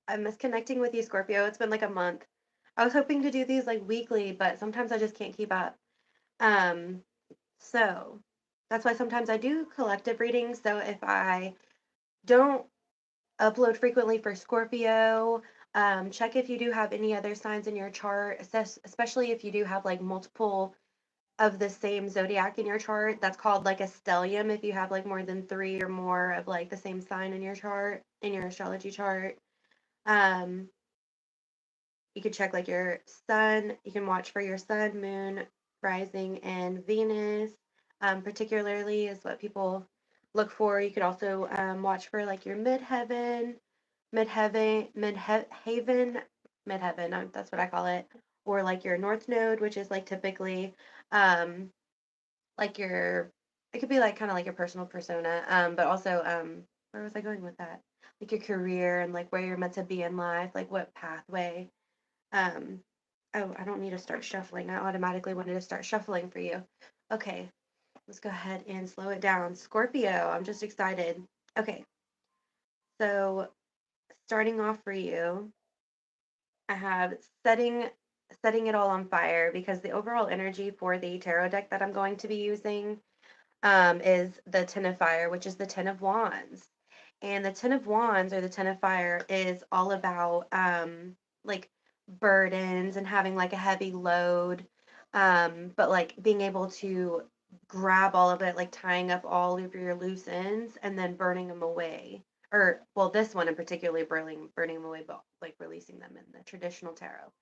I miss connecting with you, Scorpio. It's been like a month. I was hoping to do these like weekly, but sometimes I just can't keep up. Um, so that's why sometimes I do collective readings. So if I don't upload frequently for Scorpio, check if you do have any other signs in your chart, especially if you do have like multiple of the same zodiac in your chart. That's called like a stellium if you have like more than 3 or more of like the same sign in your chart, in your astrology chart. Um, you can check like your sun. You can watch for your sun, moon, rising, and Venus. Particularly is what people look for. You could also watch for like your midheaven, midheaven, midheaven, midheaven. That's what I call it, or like your north node, which is like typically um, like your. It could be like kind of like your personal persona, but also where was I going with that? Like your career and like where you're meant to be in life, like what pathway. Um, oh, I don't need to start shuffling. I automatically wanted to start shuffling for you. Okay, let's go ahead and slow it down. Scorpio, I'm just excited. Okay, so starting off for you, I have setting it all on fire because the overall energy for the tarot deck that I'm going to be using is the Ten of Fire, which is the Ten of Wands. And the Ten of Wands or the Ten of Fire is all about like burdens and having like a heavy load, but like being able to grab all of it, like tying up all of your loose ends and then burning them away. Or, well, this one in particularly burning them away, but like releasing them in the traditional tarot.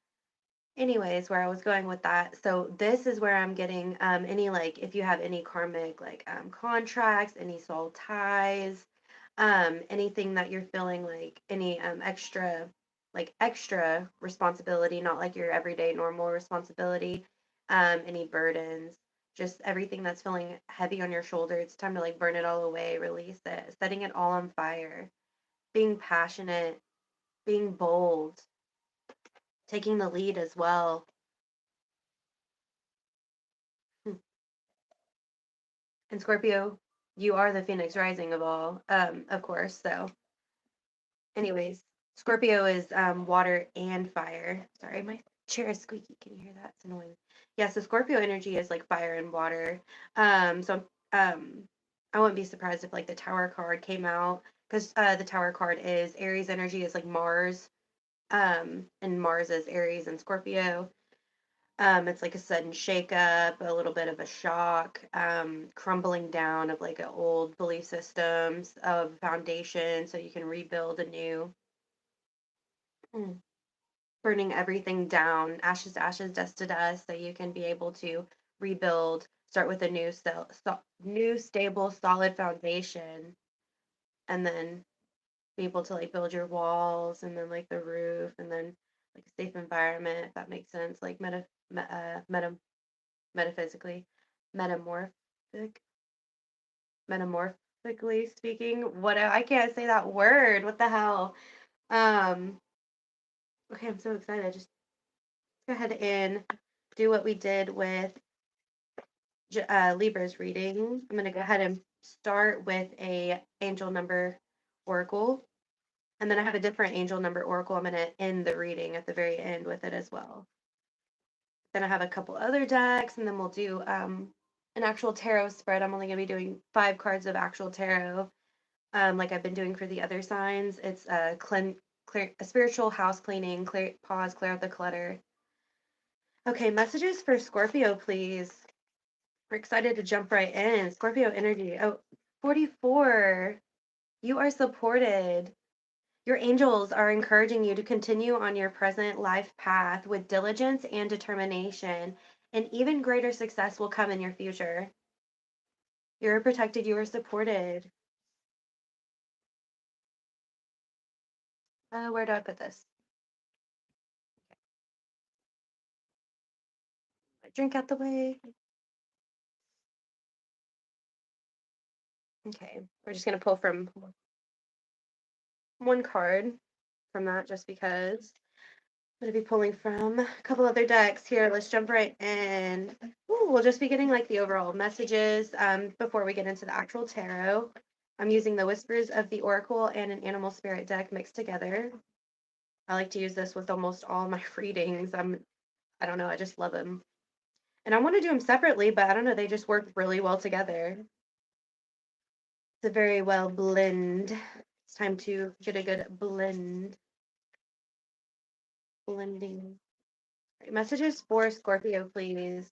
Anyways, where I was going with that, so this is where I'm getting any like if you have any karmic like contracts, any soul ties, anything that you're feeling like any extra responsibility, not like your everyday normal responsibility, any burdens, just everything that's feeling heavy on your shoulder. It's time to like burn it all away, release it, setting it all on fire, being passionate, being bold, taking the lead as well. And Scorpio, you are the Phoenix rising of all, of course. So, anyways, Scorpio is water and fire. Sorry, my chair is squeaky. Can you hear that? It's annoying. Yeah, so Scorpio energy is like fire and water. So I wouldn't be surprised if like the Tower card came out because the Tower card is Aries energy is like Mars, and Mars is Aries and Scorpio. It's like a sudden shakeup, a little bit of a shock, crumbling down of like old belief systems of foundation so you can rebuild a new, mm, burning everything down, ashes to ashes, dust to dust, so you can be able to rebuild, start with a new stable, solid foundation, and then be able to like build your walls and then like the roof and then like a safe environment, if that makes sense, like meta metaphysically, metamorphic, metamorphically speaking. What I can't say that word. What the hell? Um. Okay, I'm so excited. Just go ahead and do what we did with Libra's reading. I'm gonna go ahead and start with a angel number oracle, and then I have a different angel number oracle. I'm gonna end the reading at the very end with it as well. Then I have a couple other decks, and then we'll do an actual tarot spread. I'm only going to be doing 5 cards of actual tarot, like I've been doing for the other signs. It's a spiritual house cleaning, clear out the clutter. Okay, messages for Scorpio, please. We're excited to jump right in. Scorpio energy. Oh, 44. You are supported. Your angels are encouraging you to continue on your present life path with diligence and determination, and even greater success will come in your future. You're protected, you are supported. Where do I put this? Drink out the way. Okay, we're just going to pull from one card from that just because. I'm going to be pulling from a couple other decks here. Let's jump right in. Ooh, we'll just be getting like the overall messages before we get into the actual tarot. I'm using the Whispers of the Oracle and an Animal Spirit deck mixed together. I like to use this with almost all my readings. I don't know, I just love them. And I want to do them separately, but I don't know, they just work really well together. It's a very well blend. It's time to get a good blend. Blending. Right, messages for Scorpio, please.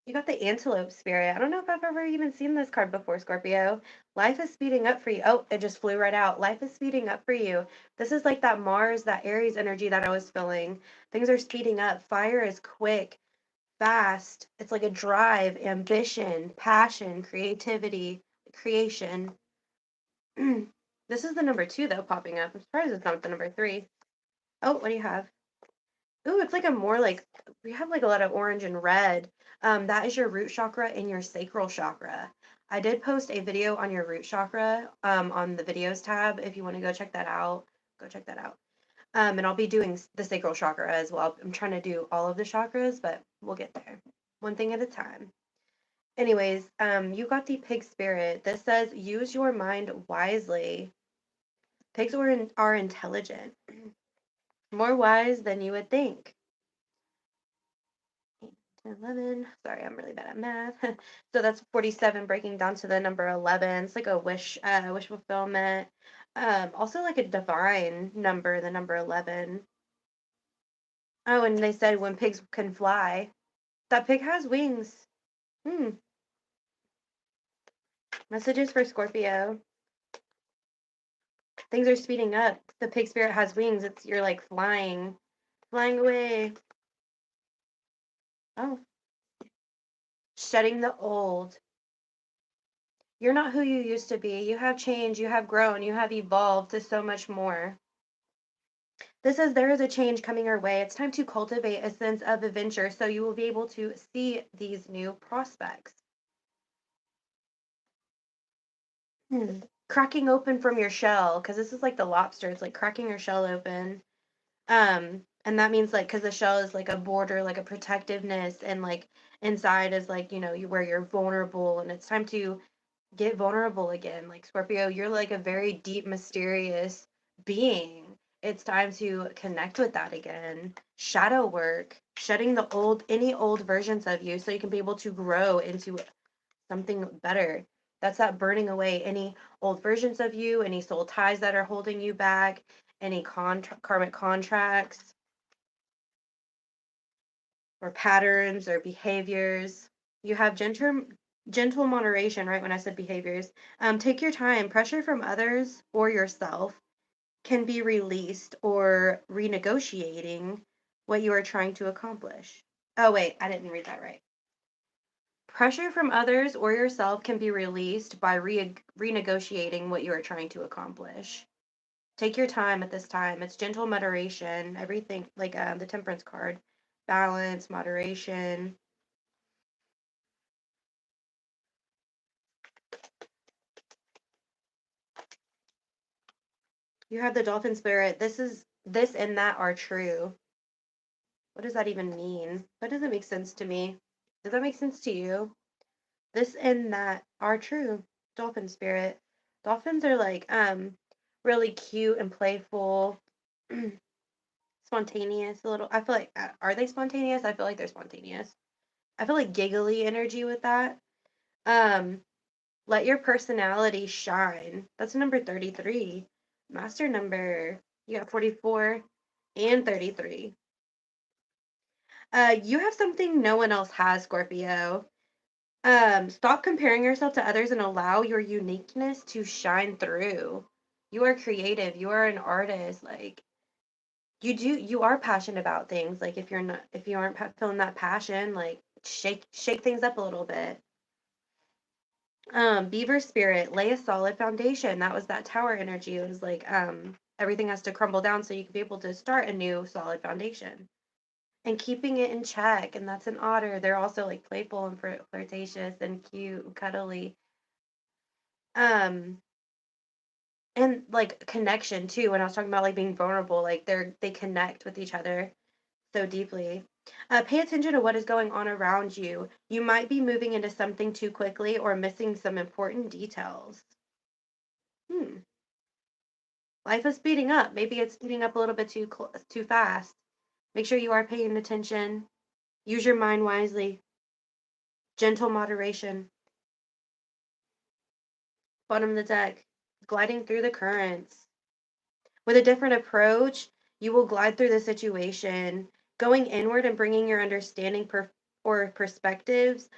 You got the antelope spirit. I don't know if I've ever even seen this card before, Scorpio. Life is speeding up for you. Oh, it just flew right out. Life is speeding up for you. This is like that Mars, that Aries energy that I was feeling. Things are speeding up. Fire is quick, fast. It's like a drive, ambition, passion, creativity, creation. This is the number 2, though, popping up. I'm surprised it's not the number 3. Oh, what do you have? Ooh, it's like a more like, we have like a lot of orange and red. That is your root chakra and your sacral chakra. I did post a video on your root chakra on the videos tab. If you want to go check that out, go check that out. And I'll be doing the sacral chakra as well. I'm trying to do all of the chakras, but we'll get there. One thing at a time. Anyways, you got the pig spirit. This says use your mind wisely. Pigs are intelligent, more wise than you would think. 11. Sorry, I'm really bad at math. So that's 47 breaking down to the number 11. It's like a wish fulfillment. Also like a divine number, the number 11. Oh, and they said when pigs can fly. That pig has wings. Messages for Scorpio. Things are speeding up. The pig spirit has wings. You're like flying away. Oh. Shedding the old. You're not who you used to be. You have changed, you have grown, you have evolved to so much more. This says there is a change coming your way. It's time to cultivate a sense of adventure so you will be able to see these new prospects. Cracking open from your shell, because this is like the lobster. It's like cracking your shell open. And that means like, because the shell is like a border, like a protectiveness, and like inside is like, where you're vulnerable, and it's time to get vulnerable again. Like Scorpio, you're like a very deep, mysterious being. It's time to connect with that again. Shadow work, shedding any old versions of you so you can be able to grow into something better. That's that burning away any old versions of you, any soul ties that are holding you back, any karmic contracts or patterns or behaviors. You have gentle moderation, right? When I said behaviors, take your time. Pressure from others or yourself can be released or renegotiating what you are trying to accomplish. Oh, wait, I didn't read that right. Pressure from others or yourself can be released by renegotiating what you are trying to accomplish. Take your time at this time. It's gentle moderation, everything like the temperance card, balance, moderation. You have the dolphin spirit. This and that are true. What does that even mean? That doesn't make sense to me. Does that make sense to you? This and that are true. Dolphin spirit. Dolphins are like really cute and playful. Spontaneous a little. I feel like are they spontaneous? I feel like they're spontaneous. I feel like giggly energy with that. Um Let your personality shine. That's number 33. Master number. You got 44 and 33. You have something no one else has, Scorpio. Stop comparing yourself to others and allow your uniqueness to shine through. You are creative. You are an artist. Like you are passionate about things. Like if you aren't feeling that passion, like shake things up a little bit. Beaver spirit, lay a solid foundation. That was that tower energy. It was like everything has to crumble down so you can be able to start a new solid foundation. And keeping it in check, and that's an otter. They're also like playful and flirtatious and cute and cuddly. Um and like connection too. When I was talking about like being vulnerable, like they connect with each other so deeply. Pay attention to what is going on around you. You might be moving into something too quickly or missing some important details. Life is speeding up. Maybe it's speeding up a little bit too fast. Make sure you are paying attention. Use your mind wisely. Gentle moderation. Bottom of the deck, gliding through the currents. With a different approach, you will glide through the situation, going inward and bringing your understanding or perspectives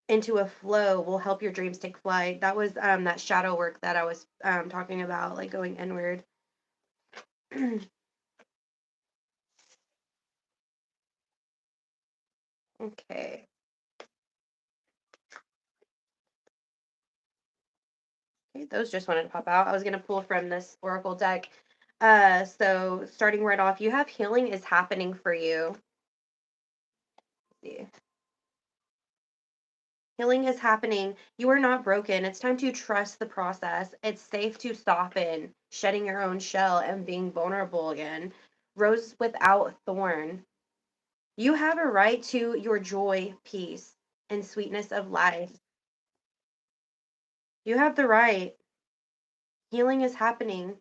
into a flow will help your dreams take flight. That was that shadow work that I was talking about, like going inward. Okay. Okay, those just wanted to pop out. I was going to pull from this oracle deck. So starting right off, you have healing is happening for you. Let's see. Healing is happening. You are not broken. It's time to trust the process. It's safe to soften, shedding your own shell and being vulnerable again. Rose without thorn. You have a right to your joy, peace, and sweetness of life. You have the right. Healing is happening.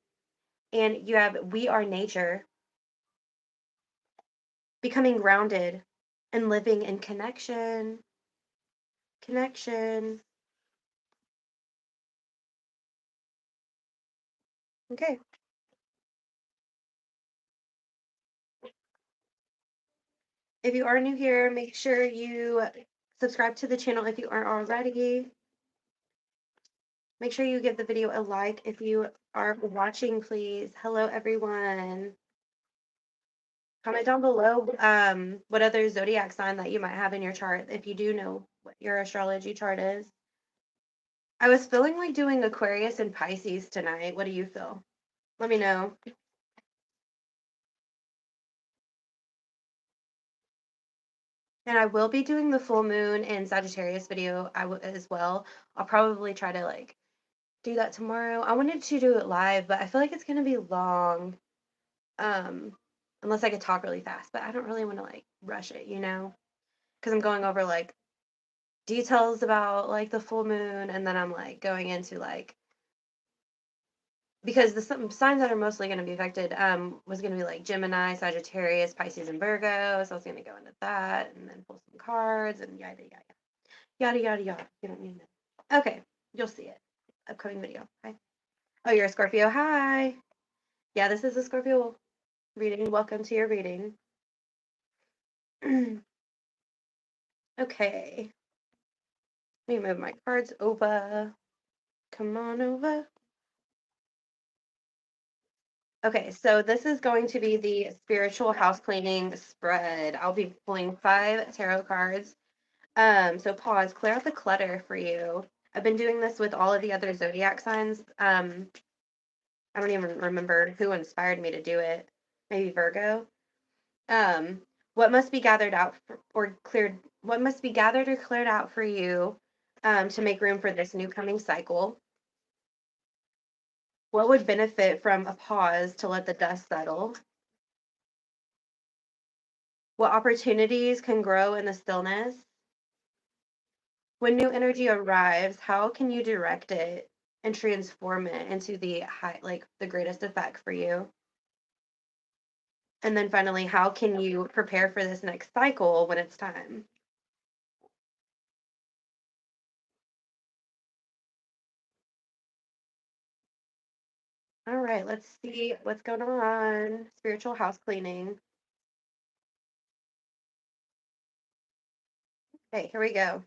And you have we are nature. Becoming grounded and living in connection. Connection. Okay. If you are new here, make sure you subscribe to the channel if you aren't already. Make sure you give the video a like if you are watching, please. Hello, everyone. Comment down below what other zodiac sign that you might have in your chart if you do know what your astrology chart is. I was feeling like doing Aquarius and Pisces tonight. What do you feel? Let me know. And I will be doing the full moon and Sagittarius video as well. I'll probably try to like do that tomorrow. I wanted to do it live, but I feel like it's gonna be long. Unless I could talk really fast, but I don't really want to like rush it, you know? Because I'm going over like details about like the full moon, and then I'm like going into like because the signs that are mostly going to be affected was going to be like Gemini, Sagittarius, Pisces, and Virgo. So I was going to go into that and then pull some cards and yada yada yada yada yada. You don't need to. Okay, you'll see it. Upcoming video. Hi. Oh, you're a Scorpio. Hi. Yeah, this is a Scorpio reading. Welcome to your reading. Okay. Let me move my cards over. Come on over. Okay, so this is going to be the spiritual house cleaning spread. I'll be pulling 5 tarot cards. So pause, clear out the clutter for you. I've been doing this with all of the other zodiac signs. I don't even remember who inspired me to do it. Maybe Virgo. What must be gathered out or cleared? What must be gathered or cleared out for you to make room for this new coming cycle? What would benefit from a pause to let the dust settle? What opportunities can grow in the stillness? When new energy arrives, how can you direct it and transform it into the the greatest effect for you? And then finally, how can you prepare for this next cycle when it's time? All right, let's see what's going on. Spiritual house cleaning. Okay, here we go.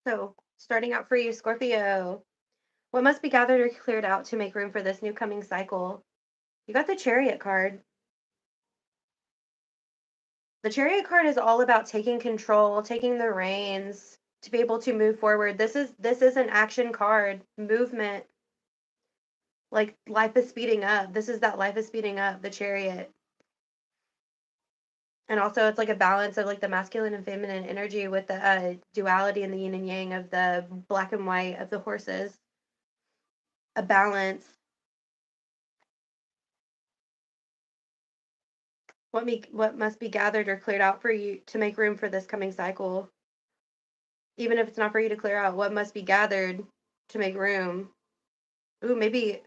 So, starting out for you, Scorpio. What must be gathered or cleared out to make room for this new coming cycle? You got the Chariot card. The Chariot card is all about taking control, taking the reins to be able to move forward. This is an action card, movement. Like life is speeding up. This is that life is speeding up, the Chariot. And also it's like a balance of like the masculine and feminine energy with the duality and the yin and yang of the black and white of the horses. A balance. What must be gathered or cleared out for you to make room for this coming cycle? Even if it's not for you to clear out, what must be gathered to make room? Ooh, maybe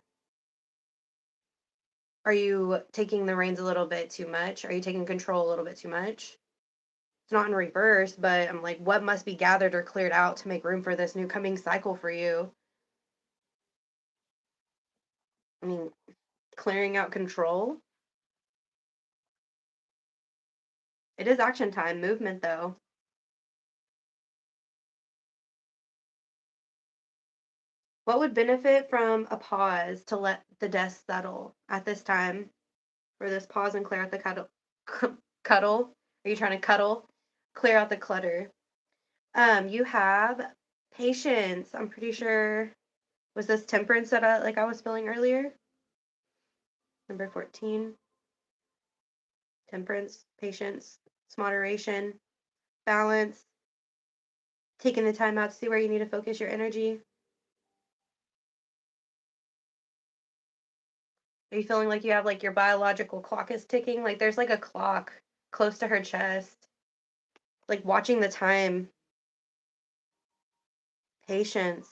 are you taking the reins a little bit too much? Are you taking control a little bit too much? It's not in reverse, but I'm like, what must be gathered or cleared out to make room for this new coming cycle for you? I mean, clearing out control. It is action time, movement though. What would benefit from a pause to let the dust settle at this time? For this pause and clear out the cuddle. Cuddle? Are you trying to cuddle? Clear out the clutter. You have patience. I'm pretty sure. Was this temperance that I was feeling earlier? Number 14. Temperance, patience, moderation, balance, taking the time out to see where you need to focus your energy. Are you feeling like you have like your biological clock is ticking? Like there's like a clock close to her chest, like watching the time. Patience,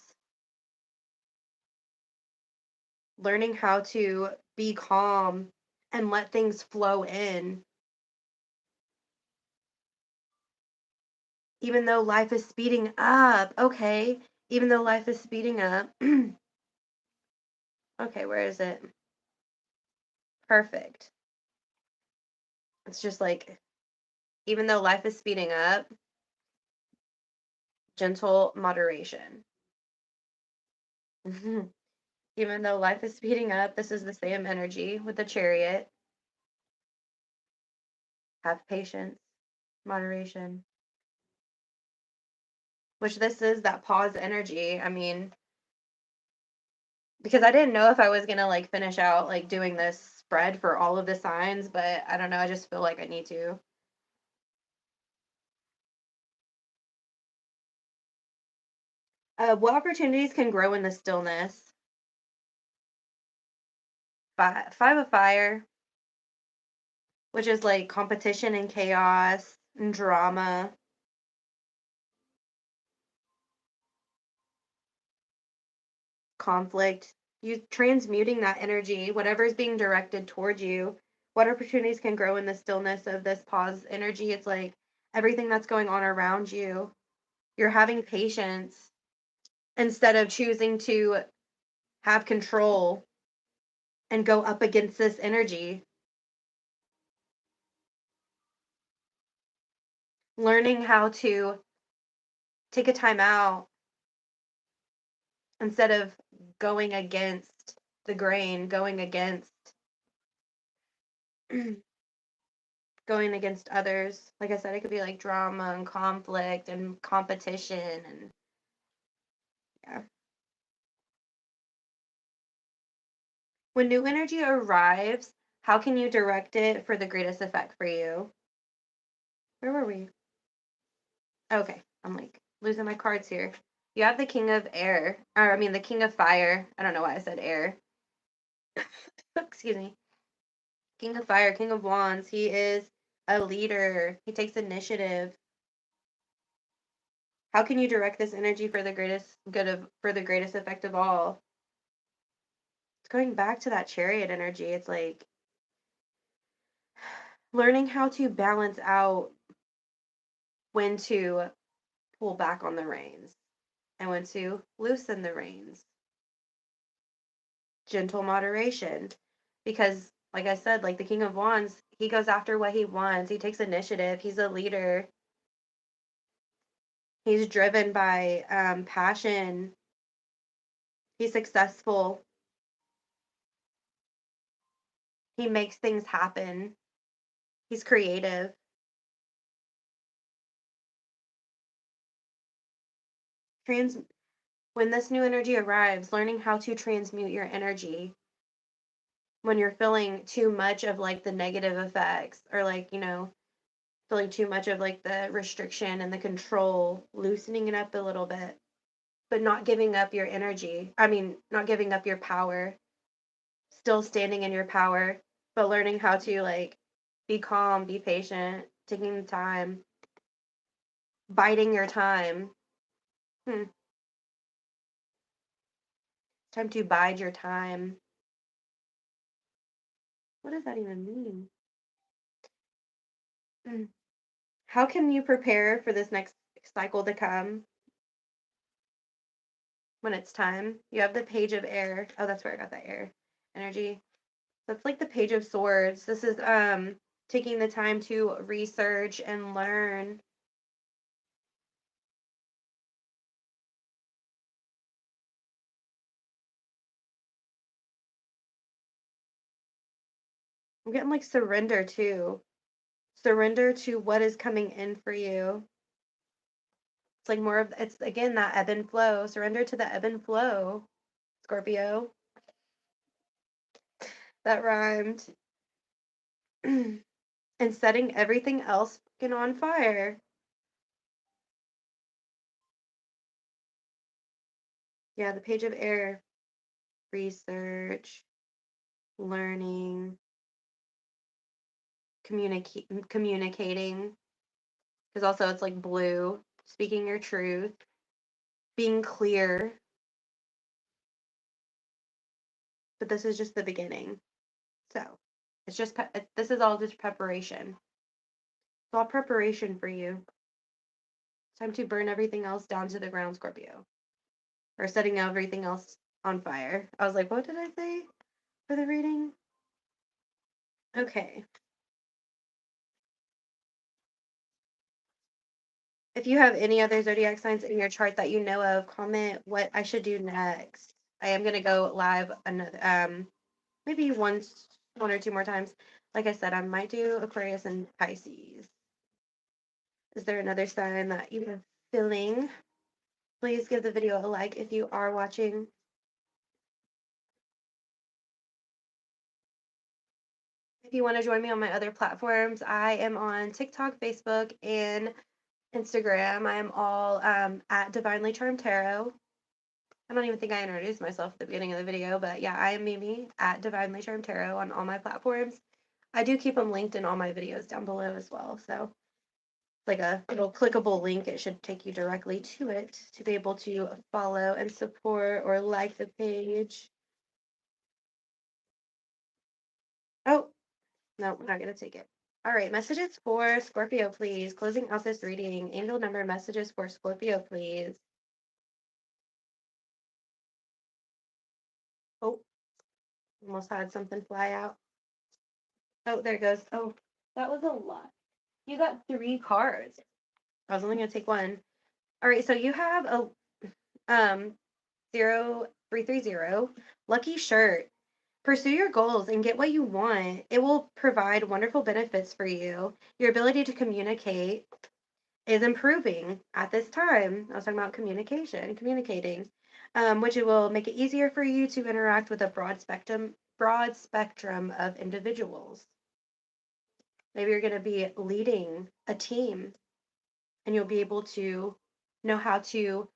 learning how to be calm and let things flow in. Even though life is speeding up, okay, even though life is speeding up. Okay, where is it? Perfect. It's just like, even though life is speeding up, gentle moderation. Even though life is speeding up, this is the same energy with the chariot. Have patience, moderation. Which this is that pause energy. I mean, because I didn't know if I was gonna like finish out like doing this spread for all of the signs, but I don't know. I just feel like I need to. What opportunities can grow in the stillness? Five of fire, which is like competition and chaos and drama. Conflict. You transmuting that energy, whatever is being directed towards you. What opportunities can grow in the stillness of this pause energy? It's like everything that's going on around you. You're having patience instead of choosing to have control and go up against this energy. Learning how to take a time out instead of going against the grain, going against others. Like I said, it could be like drama and conflict and competition and yeah. When new energy arrives, how can you direct it for the greatest effect for you? Where were we? Okay, I'm like losing my cards here. You have the king of air, or I mean the king of fire. I don't know why I said air. Excuse me. King of fire, king of wands. He is a leader. He takes initiative. How can you direct this energy for the greatest good of for the greatest effect of all? It's going back to that chariot energy. It's like learning how to balance out when to pull back on the reins and when to loosen the reins. Gentle moderation. Because, like I said, like the King of Wands, he goes after what he wants. He takes initiative. He's a leader. He's driven by passion. He's successful. He makes things happen. He's creative. Trans when this new energy arrives, learning how to transmute your energy when you're feeling too much of like the negative effects or like, feeling too much of like the restriction and the control, loosening it up a little bit, but not giving up your energy. I mean, not giving up your power, still standing in your power, but learning how to like be calm, be patient, taking the time, biding your time. Hmm. Time to bide your time. What does that even mean? How can you prepare for this next cycle to come when it's time? You have the Page of Air. Oh, that's where I got that air energy. That's like the Page of Swords. This is taking the time to research and learn. I'm getting like surrender too. Surrender to what is coming in for you. It's like more of, it's again that ebb and flow. Surrender to the ebb and flow, Scorpio. That rhymed. And setting everything else fucking on fire. Yeah, the Page of Air. Research, learning, communicating. Because also it's like blue, speaking your truth, being clear. But this is just the beginning. So it's just, this is all just preparation. It's all preparation for you. It's time to burn everything else down to the ground, Scorpio. Or setting everything else on fire. I was like, what did I say for the reading? Okay. If you have any other zodiac signs in your chart that you know of, comment what I should do next. I am gonna go live another maybe one or two more times. Like I said, I might do Aquarius and Pisces. Is there another sign that you are feeling? Please give the video a like if you are watching. If you want to join me on my other platforms, I am on TikTok, Facebook, and Instagram. I am all at Divinely Charmed Tarot. I don't even think I introduced myself at the beginning of the video, but yeah, I am Mimi at Divinely Charmed Tarot on all my platforms. I do keep them linked in all my videos down below as well. So like a little clickable link, it should take you directly to it to be able to follow and support or like the page. Oh, no, we're not going to take it. All right, messages for Scorpio, please. Closing out this reading. Angel number messages for Scorpio, please. Oh, almost had something fly out. Oh, there it goes. Oh, that was a lot. You got 3 cards. I was only going to take one. All right, so you have a 0330 lucky shirt. Pursue your goals and get what you want. It will provide wonderful benefits for you. Your ability to communicate is improving at this time. I was talking about communicating, which it will make it easier for you to interact with a broad spectrum of individuals. Maybe you're going to be leading a team and you'll be able to know how to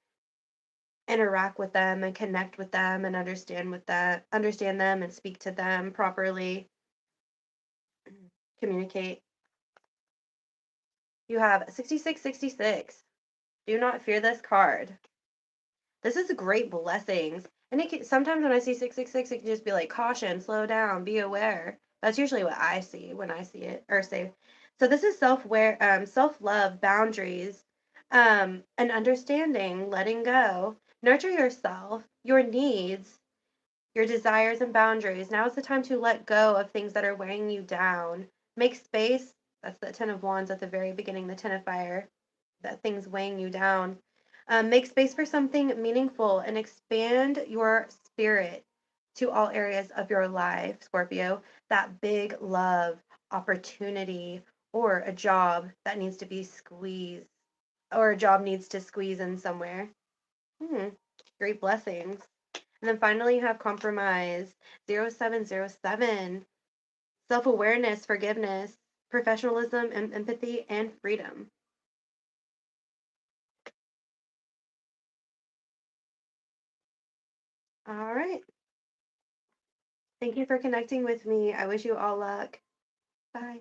interact with them and connect with them and understand them and speak to them properly. Communicate. You have 6666. Do not fear this card. This is great blessings. And it can, sometimes when I see 666, it can just be like caution, slow down, be aware. That's usually what I see when I see it or say. So this is self-love, boundaries, and understanding, letting go. Nurture yourself, your needs, your desires and boundaries. Now is the time to let go of things that are weighing you down. Make space. That's the 10 of Wands at the very beginning, the 10 of Fire. That thing's weighing you down. Make space for something meaningful and expand your spirit to all areas of your life, Scorpio. That big love, opportunity, or a job that needs to be squeezed, or a job needs to squeeze in somewhere. Great blessings. And then finally, you have compromise, 0707, self-awareness, forgiveness, professionalism, and empathy, and freedom. All right. Thank you for connecting with me. I wish you all luck. Bye.